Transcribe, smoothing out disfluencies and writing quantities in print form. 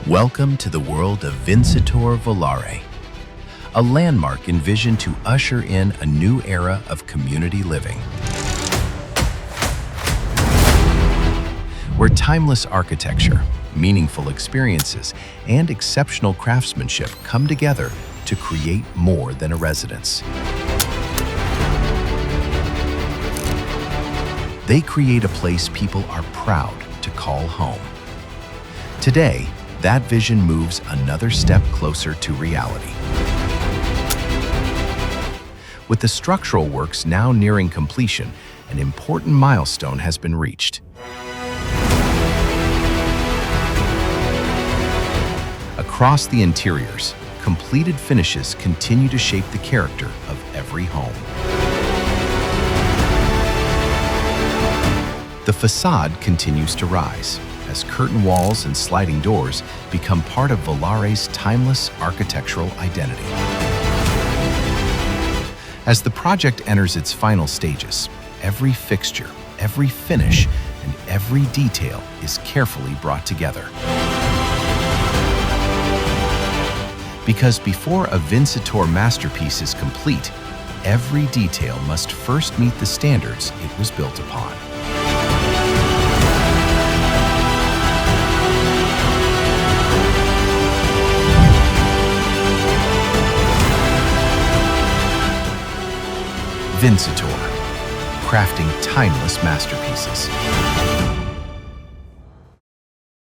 Welcome to the world of Vincitore Volare, a landmark envisioned to usher in a new era of community living, where timeless architecture, meaningful experiences, and exceptional craftsmanship come together to create more than a residence. They create a place people are proud to call home. Today, that vision moves another step closer to reality. With the structural works now nearing completion, an important milestone has been reached. Across the interiors, completed finishes continue to shape the character of every home. The façade continues to rise, as curtain walls and sliding doors become part of Volare's timeless architectural identity. As the project enters its final stages, every fixture, every finish, and every detail is carefully brought together. Because before a Vincitore masterpiece is complete, every detail must first meet the standards it was built upon. Vincitore, crafting timeless masterpieces.